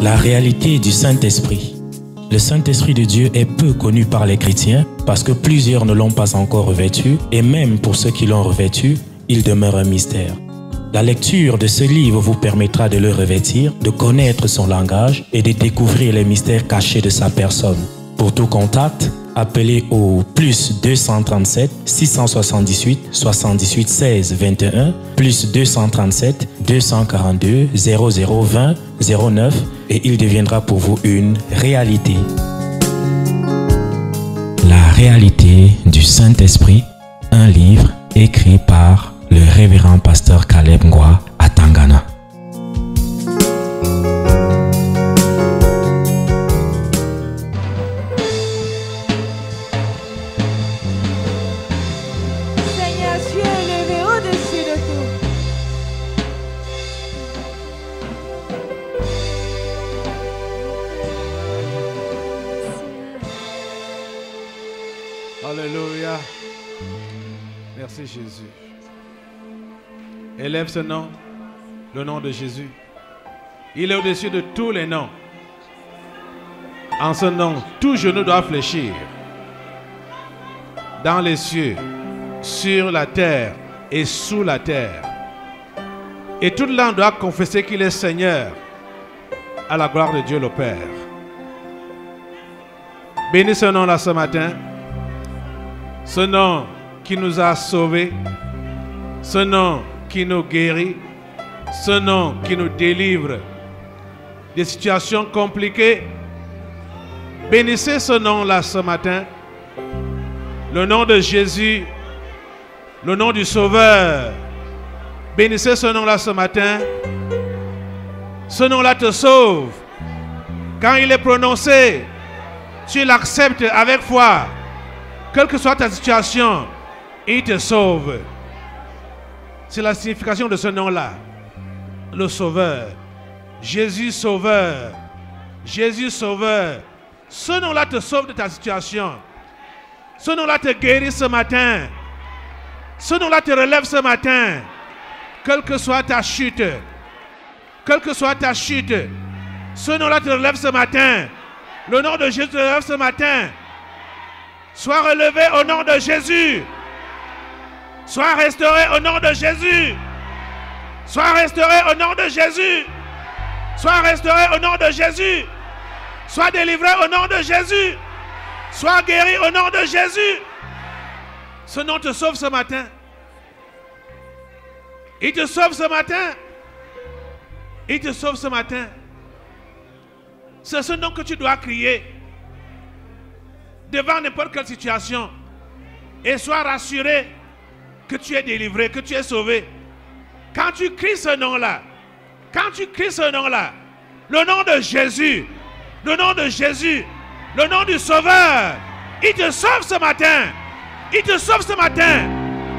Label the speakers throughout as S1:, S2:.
S1: La réalité du Saint-Esprit. Le Saint-Esprit de Dieu est peu connu par les chrétiens parce que plusieurs ne l'ont pas encore revêtu et même pour ceux qui l'ont revêtu, il demeure un mystère. La lecture de ce livre vous permettra de le revêtir, de connaître son langage et de découvrir les mystères cachés de sa personne. Pour tout contact, appelez au plus 237 678 78 16 21 plus 237 242 0020 09 et il deviendra pour vous une réalité. La réalité du Saint-Esprit, un livre écrit par le révérend pasteur Caleb Ngwa à Tangana.
S2: Alléluia. Merci Jésus. Élève ce nom, le nom de Jésus. Il est au-dessus de tous les noms. En ce nom, tout genou doit fléchir. Dans les cieux, sur la terre et sous la terre. Et toute langue doit confesser qu'il est Seigneur à la gloire de Dieu le Père. Bénis ce nom-là ce matin. Ce nom qui nous a sauvés. Ce nom qui nous guérit. Ce nom qui nous délivre des situations compliquées. Bénissez ce nom-là ce matin. Le nom de Jésus, le nom du Sauveur. Bénissez ce nom-là ce matin. Ce nom-là te sauve. Quand il est prononcé, tu l'acceptes avec foi. Quelle que soit ta situation, il te sauve. C'est la signification de ce nom-là. Le Sauveur. Jésus Sauveur. Jésus Sauveur. Ce nom-là te sauve de ta situation. Ce nom-là te guérit ce matin. Ce nom-là te relève ce matin. Quelle que soit ta chute. Quelle que soit ta chute. Ce nom-là te relève ce matin. Le nom de Jésus te relève ce matin. Sois relevé au nom de Jésus. Sois restauré au nom de Jésus. Sois restauré au nom de Jésus. Sois restauré au nom de Jésus. Sois délivré au nom de Jésus. Sois guéri au nom de Jésus. Ce nom te sauve ce matin. Il te sauve ce matin. Il te sauve ce matin. C'est ce nom que tu dois crier devant n'importe quelle situation. Et sois rassuré que tu es délivré, que tu es sauvé. Quand tu cries ce nom-là, quand tu cries ce nom-là, le nom de Jésus, le nom de Jésus, le nom du Sauveur, il te sauve ce matin. Il te sauve ce matin.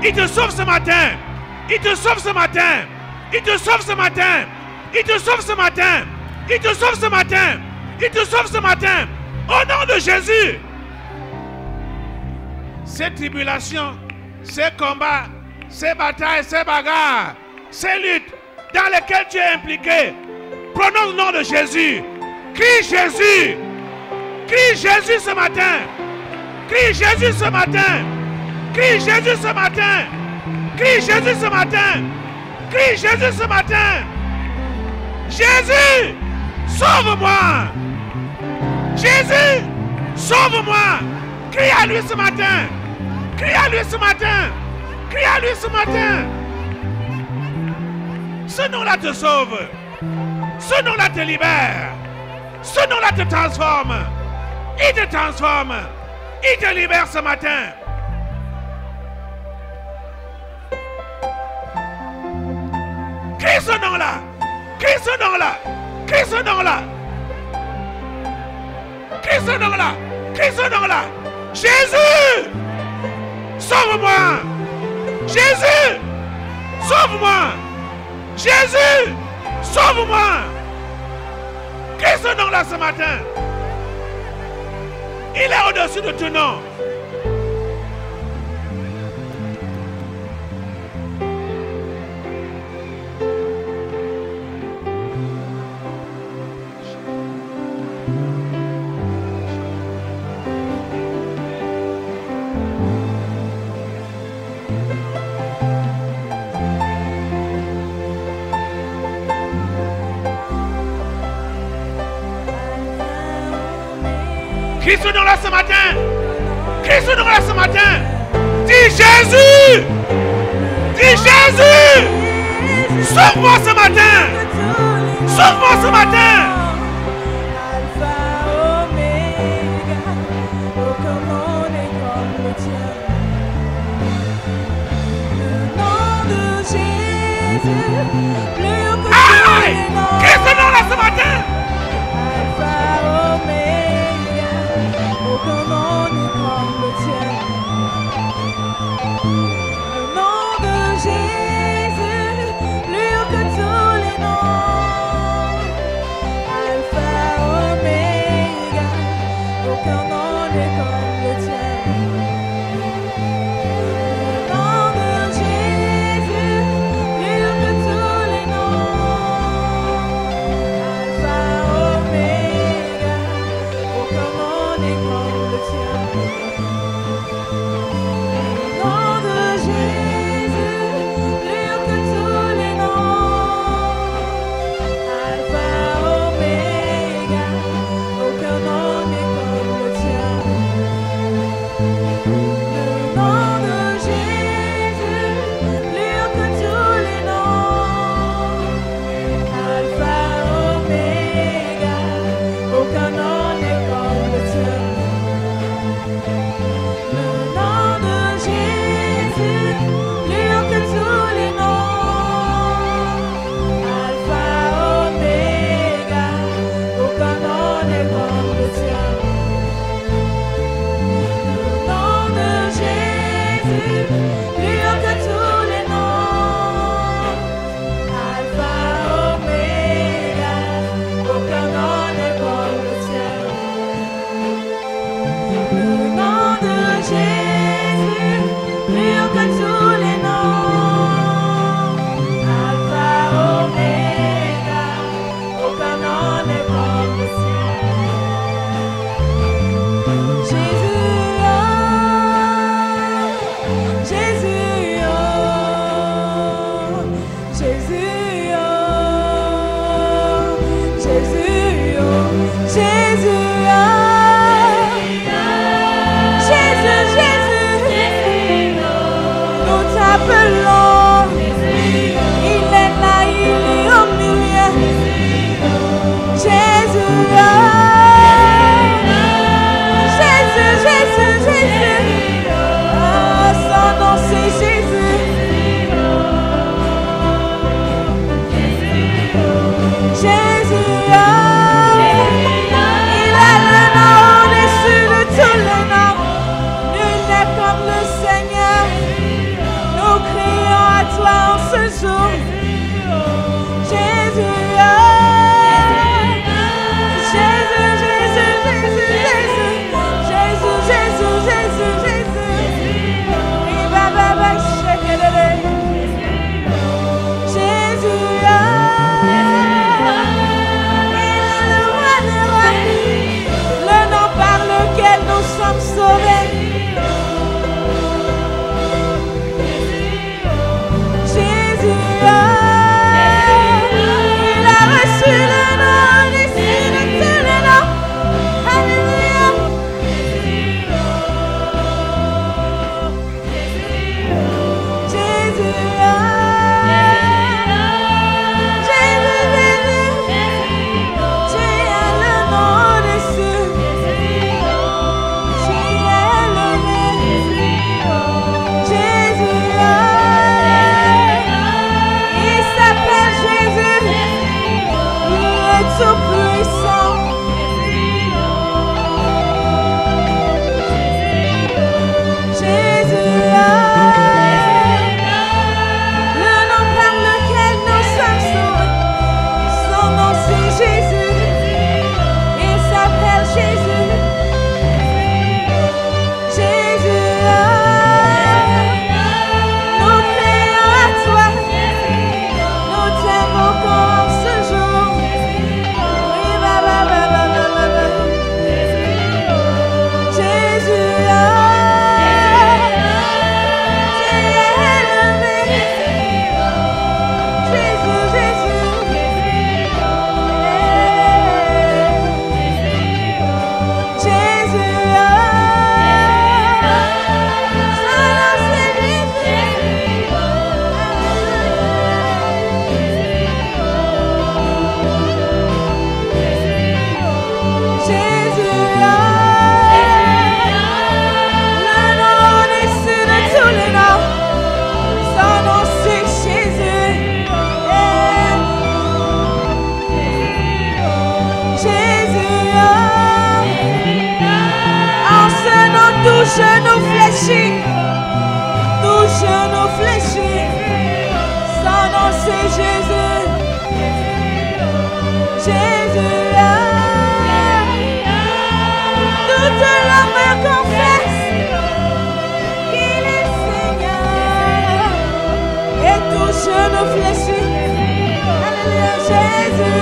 S2: Il te sauve ce matin. Il te sauve ce matin. Il te sauve ce matin. Il te sauve ce matin. Il te sauve ce matin. Il te sauve ce matin. Au nom de Jésus. Ces tribulations, ces combats, ces batailles, ces bagarres, ces luttes dans lesquelles tu es impliqué, prononce le nom de Jésus. Crie Jésus. Crie Jésus ce matin. Crie Jésus ce matin. Crie Jésus ce matin. Crie Jésus ce matin. Crie Jésus ce matin. Jésus, sauve-moi. Jésus, sauve-moi. Crie à lui ce matin. Crie à lui ce matin. Crie à lui ce matin. Ce nom-là te sauve. Ce nom-là te libère. Ce nom-là te transforme. Il te transforme. Il te libère ce matin. Crie ce nom-là. Crie ce nom-là. Crie ce nom-là. Crie ce nom-là. Crie ce nom-là. Jésus, sauve-moi. Jésus, sauve-moi. Jésus, sauve-moi. Crie ce nom-là ce matin. Il est au-dessus de tout nom. Crie son nom là ce matin. Crie son nom là ce matin. Dis Jésus. Dis Jésus. Sauve-moi ce matin. Sauve-moi ce matin. Aïe! Crie son nom là ce matin.
S3: Nous crions genou fléchit, tout genou fléchit. Son nom c'est Jésus. Jésus, toute langue confesse qu'il est Seigneur. Et tout genou fléchit. Alléluia, Jésus.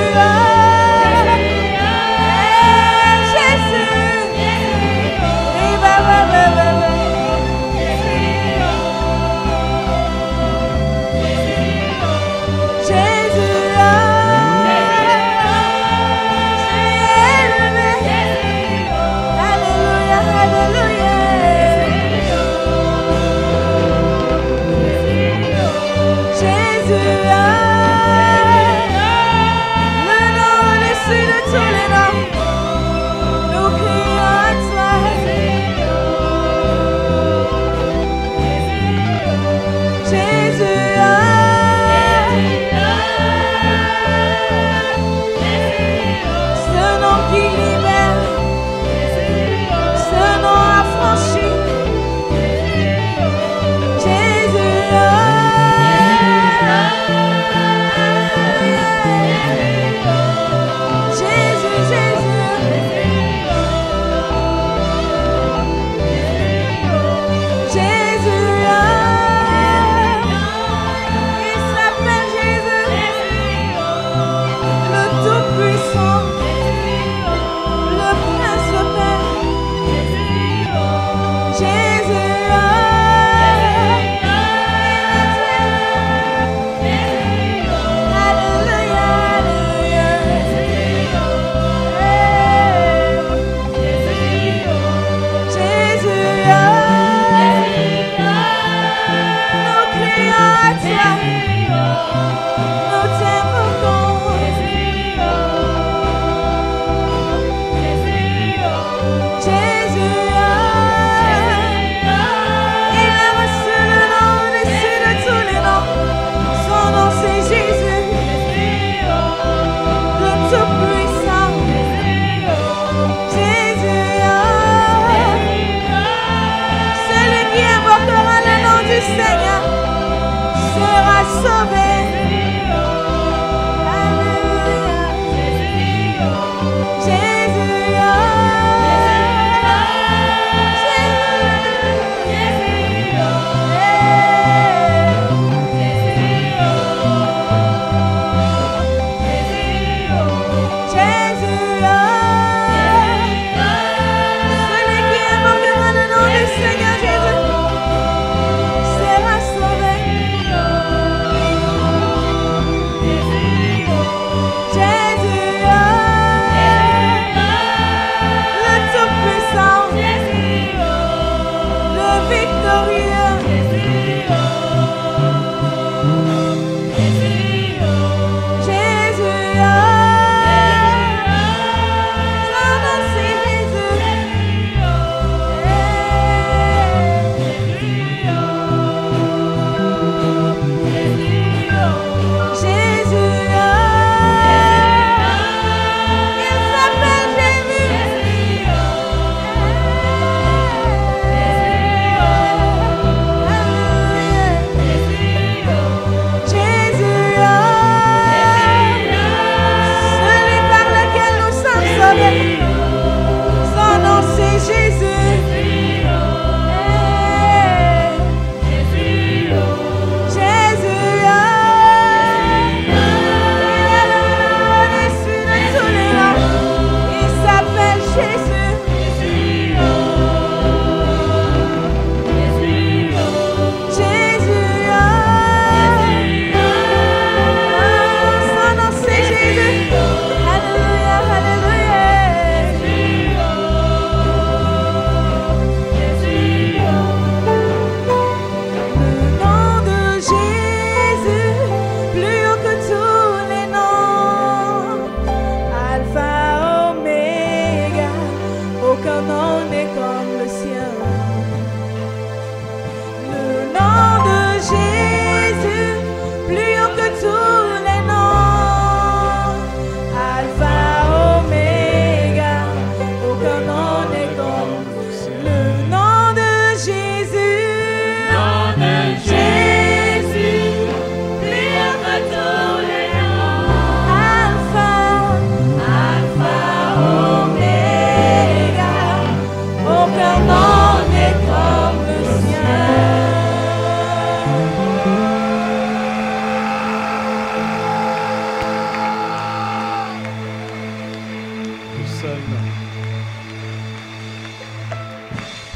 S2: seul nom.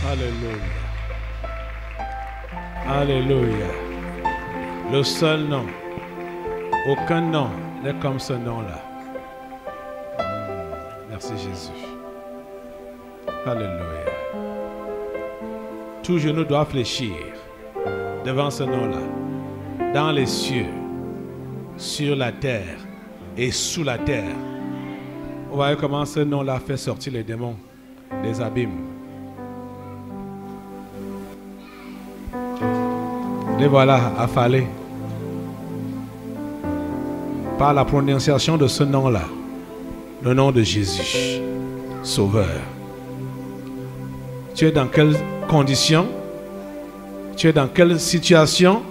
S2: Alléluia. Alléluia. Le seul nom. Aucun nom n'est comme ce nom-là. Merci Jésus. Alléluia. Tout genou doit fléchir devant ce nom-là. Dans les cieux, sur la terre et sous la terre. Vous voyez comment ce nom-là fait sortir les démons des abîmes. Les voilà affalés par la prononciation de ce nom-là, le nom de Jésus, Sauveur. Tu es dans quelle condition? Tu es dans quelle situation?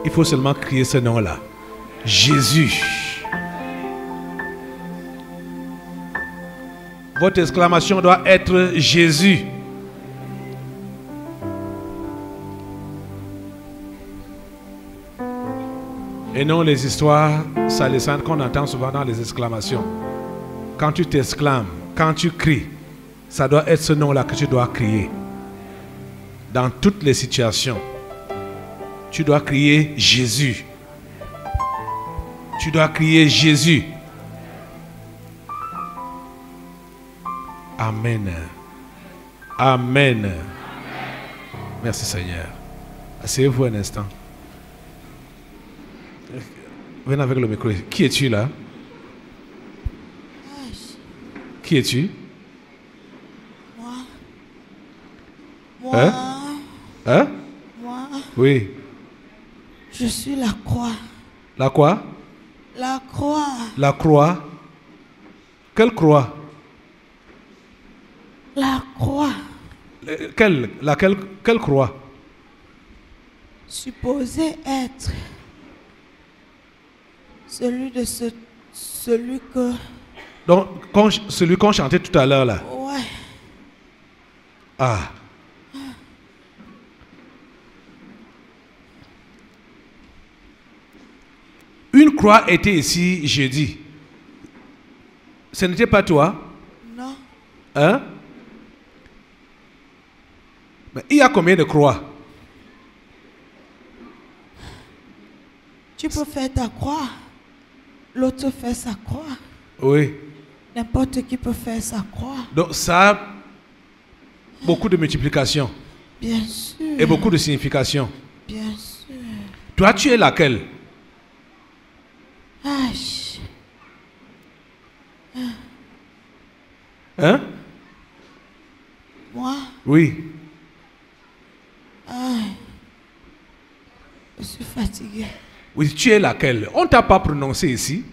S2: Il faut seulement crier ce nom-là. Jésus. Votre exclamation doit être Jésus. Et non les histoires salissantes qu'on entend souvent dans les exclamations. Quand tu t'exclames, quand tu cries, ça doit être ce nom-là que tu dois crier. Dans toutes les situations, tu dois crier Jésus. Tu dois crier Jésus. Amen. Amen. Merci Seigneur. Asseyez-vous un instant. Venez avec le micro. Qui es-tu là? Qui es-tu?
S3: Moi.
S2: Hein? Hein?
S3: Moi.
S2: Oui.
S3: Je suis la croix.
S2: La quoi?
S3: La croix.
S2: La croix. Quelle croix?
S3: La croix.
S2: Quelle croix?
S3: Supposé être celui que...
S2: Donc, celui qu'on chantait tout à l'heure là.
S3: Ouais.
S2: Ah. Une croix était ici jeudi. Ce n'était pas toi?
S3: Non.
S2: Hein? Mais il y a combien de croix?
S3: Tu peux faire ta croix. L'autre fait sa croix.
S2: Oui.
S3: N'importe qui peut faire sa croix.
S2: Donc ça a beaucoup de multiplication.
S3: Bien sûr.
S2: Et beaucoup de signification.
S3: Bien sûr.
S2: Toi, tu es laquelle? Hein?
S3: Moi?
S2: Oui.
S3: Je suis fatiguée.
S2: Oui, tu es laquelle? On ne t'a pas prononcé ici.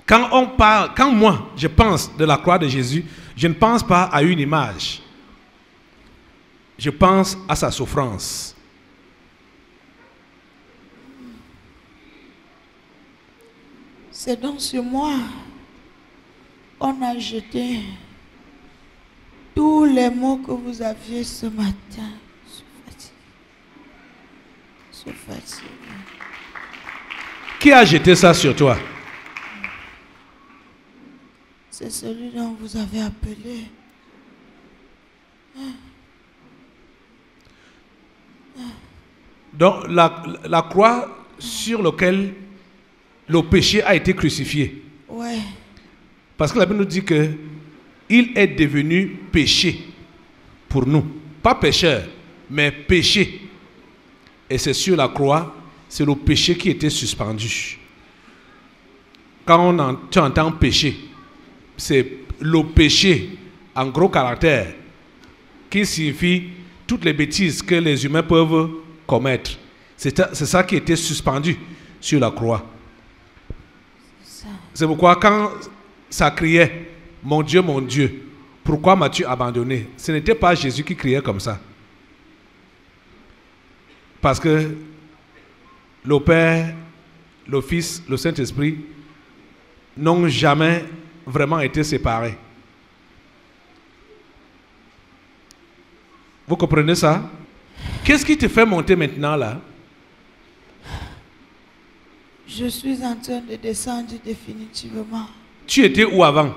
S2: Quand moi, je pense de la croix de Jésus, je ne pense pas à une image. Je pense à sa souffrance.
S3: C'est donc sur moi qu'on a jeté tous les mots que vous aviez ce matin. Je suis fatiguée. Je suis fatiguée.
S2: Qui a jeté ça sur toi?
S3: C'est celui dont vous avez appelé.
S2: Donc la croix sur laquelle le péché a été crucifié.
S3: Ouais.
S2: Parce que la Bible nous dit que il est devenu péché pour nous. Pas pécheur, mais péché. Et c'est sur la croix, c'est le péché qui était suspendu. Quand tu entends péché, c'est le péché en gros caractère qui signifie toutes les bêtises que les humains peuvent commettre. C'est ça qui était suspendu sur la croix. C'est pourquoi quand ça criait « Mon Dieu, pourquoi m'as-tu abandonné ?» Ce n'était pas Jésus qui criait comme ça. Parce que le Père, le Fils, le Saint-Esprit n'ont jamais vraiment été séparés. Vous comprenez ça? Qu'est-ce qui te fait monter maintenant là?
S3: Je suis en train de descendre définitivement.
S2: Tu étais où avant?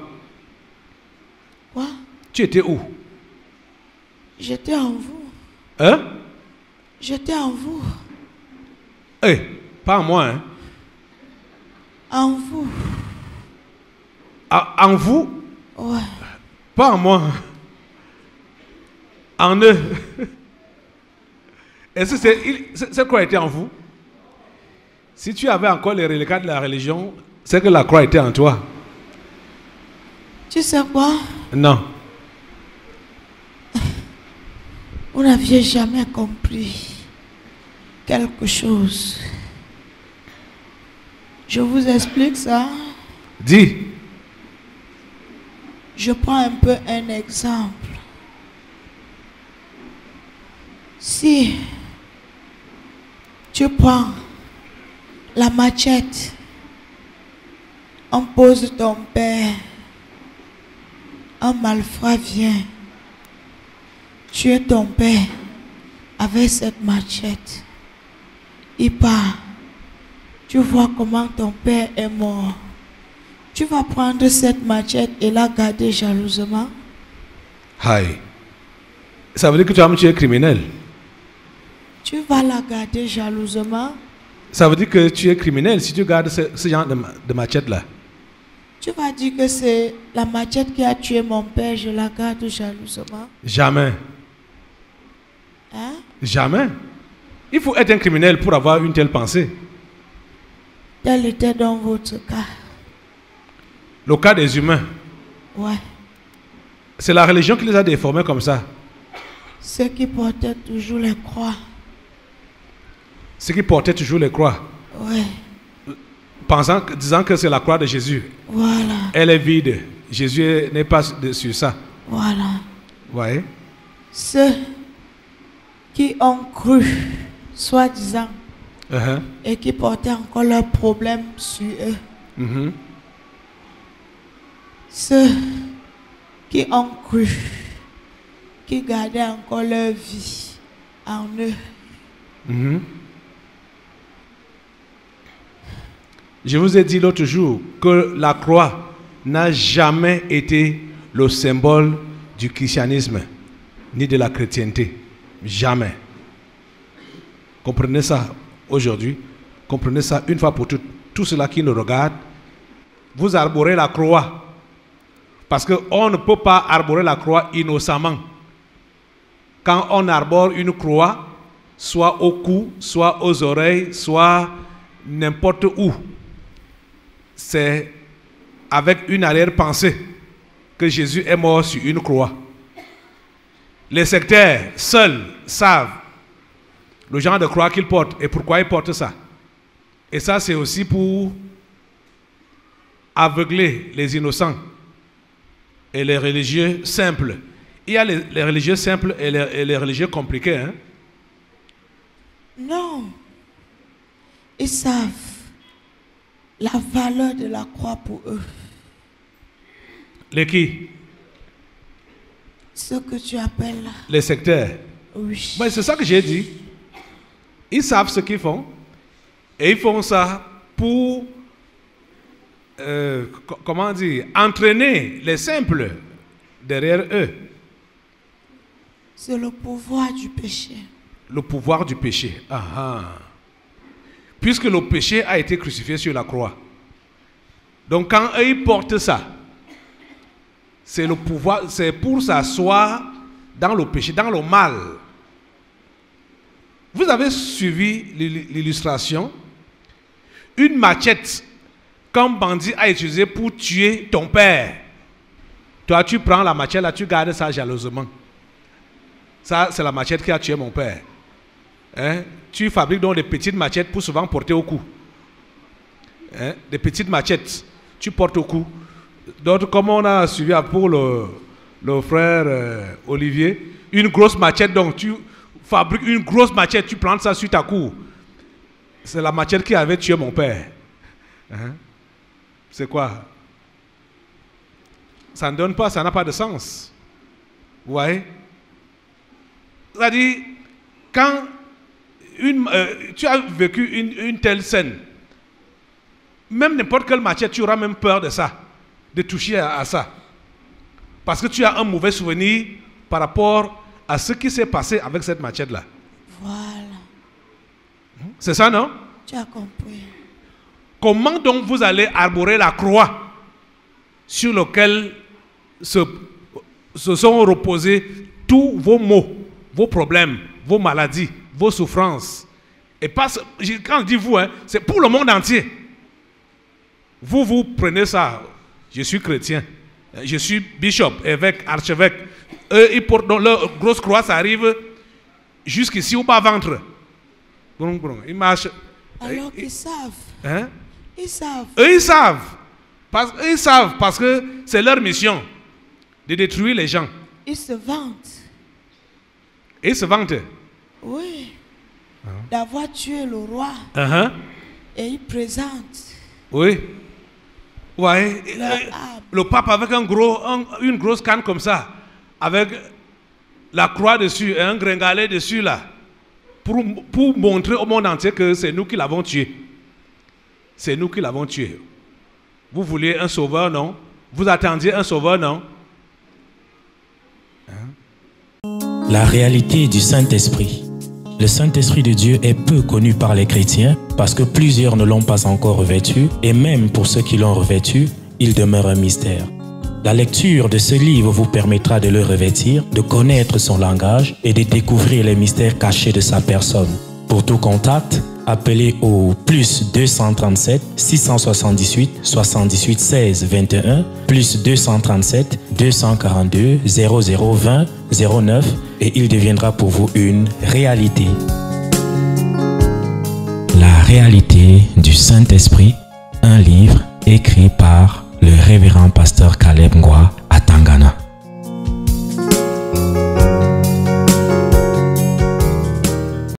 S3: Quoi?
S2: Tu étais où?
S3: J'étais en vous.
S2: Hein?
S3: J'étais en vous.
S2: Eh, pas en moi, hein?
S3: En vous.
S2: En vous?
S3: Ouais.
S2: Pas en moi. En eux. Est-ce que cette croix était en vous? Si tu avais encore les reliquats de la religion, c'est que la croix était en toi.
S3: Tu sais quoi?
S2: Non.
S3: Vous n'aviez jamais compris quelque chose. Je vous explique ça.
S2: Dis.
S3: Je prends un peu un exemple. Si tu prends la machette, on pose ton père, un malfrat vient tuer ton père avec cette machette. Il part. Tu vois comment ton père est mort. Tu vas prendre cette machette et la garder jalousement.
S2: Aïe. Ça veut dire que tu vas me tuer criminel.
S3: Tu vas la garder jalousement.
S2: Ça veut dire que tu es criminel si tu gardes ce genre de machette-là.
S3: Tu vas dire que c'est la machette qui a tué mon père, je la garde jalousement.
S2: Jamais.
S3: Hein?
S2: Jamais. Il faut être un criminel pour avoir une telle pensée.
S3: Tel était dans votre cas.
S2: Le cas des humains.
S3: Ouais.
S2: C'est la religion qui les a déformés comme ça.
S3: Ceux qui portaient toujours les croix.
S2: Ceux qui portaient toujours les croix.
S3: Ouais.
S2: Disant que c'est la croix de Jésus.
S3: Voilà.
S2: Elle est vide. Jésus n'est pas sur ça.
S3: Voilà.
S2: Ouais.
S3: Ceux qui ont cru, soi-disant, et qui portaient encore leurs problèmes sur eux. Ceux qui ont cru, qui gardaient encore leur vie en eux.
S2: Je vous ai dit l'autre jour que la croix n'a jamais été le symbole du christianisme ni de la chrétienté. Jamais. Comprenez ça aujourd'hui. Comprenez ça une fois pour toutes. Tout cela qui nous regarde, vous arborez la croix. Parce qu'on ne peut pas arborer la croix innocemment. Quand on arbore une croix, soit au cou, soit aux oreilles, soit n'importe où, c'est avec une arrière-pensée que Jésus est mort sur une croix. Les sectaires seuls savent le genre de croix qu'ils portent et pourquoi ils portent ça. Et ça, c'est aussi pour aveugler les innocents et les religieux simples. Il y a les religieux simples et les religieux compliqués. Hein?
S3: Non. Ils savent la valeur de la croix pour eux.
S2: Les qui?
S3: Ce que tu appelles là.
S2: Les sectaires.
S3: Oui.
S2: Mais c'est ça que j'ai dit. Ils savent ce qu'ils font. Et ils font ça pour, comment dire, entraîner les simples derrière eux.
S3: C'est le pouvoir du péché.
S2: Le pouvoir du péché. Puisque le péché a été crucifié sur la croix. Donc quand eux ils portent ça, c'est le pouvoir, c'est pour s'asseoir dans le péché, dans le mal. Vous avez suivi l'illustration. Une machette qu'un bandit a utilisée pour tuer ton père. Toi, tu prends la machette là, tu gardes ça jalousement. Ça, c'est la machette qui a tué mon père. Hein? Tu fabriques donc des petites machettes pour souvent porter au cou. Hein? Des petites machettes, tu portes au cou. D'autres, comme on a suivi pour le frère Olivier, une grosse machette, donc tu fabriques une grosse machette, tu prends ça sur ta cou. C'est la machette qui avait tué mon père. Hein? C'est quoi? Ça ne donne pas, ça n'a pas de sens. Vous voyez? C'est-à-dire, quand tu as vécu une telle scène, même n'importe quelle matière, tu auras même peur de ça, de toucher à ça. Parce que tu as un mauvais souvenir par rapport à ce qui s'est passé avec cette matière-là.
S3: Voilà.
S2: C'est ça, non?
S3: Tu as compris.
S2: Comment donc vous allez arborer la croix sur laquelle se sont reposés tous vos maux, vos problèmes, vos maladies, vos souffrances? Et pas, quand je dis vous, hein, c'est pour le monde entier. Vous prenez ça. Je suis chrétien. Je suis bishop, évêque, archevêque. Eux, ils portent leur grosse croix, ça arrive jusqu'ici au bas-ventre. Ils marchent.
S3: Alors qu'ils savent.
S2: Hein?
S3: Ils savent.
S2: Eux, ils savent. Ils savent parce que c'est leur mission de détruire les gens.
S3: Ils se vantent.
S2: Et ils se vantent.
S3: Oui. D'avoir tué le roi. Et ils présentent.
S2: Oui. Ouais. Le pape avec une grosse canne comme ça, avec la croix dessus et un gringalet dessus là, pour montrer au monde entier que c'est nous qui l'avons tué. C'est nous qui l'avons tué. Vous vouliez un sauveur, non? Vous attendiez un sauveur, non?
S1: La réalité du Saint-Esprit. Le Saint-Esprit de Dieu est peu connu par les chrétiens parce que plusieurs ne l'ont pas encore revêtu et même pour ceux qui l'ont revêtu, il demeure un mystère. La lecture de ce livre vous permettra de le revêtir, de connaître son langage et de découvrir les mystères cachés de sa personne. Pour tout contact, appelez au plus 237 678 78 16 21 plus 237 242 0020 09 et il deviendra pour vous une réalité. La réalité du Saint-Esprit, un livre écrit par le révérend pasteur Caleb Ngwa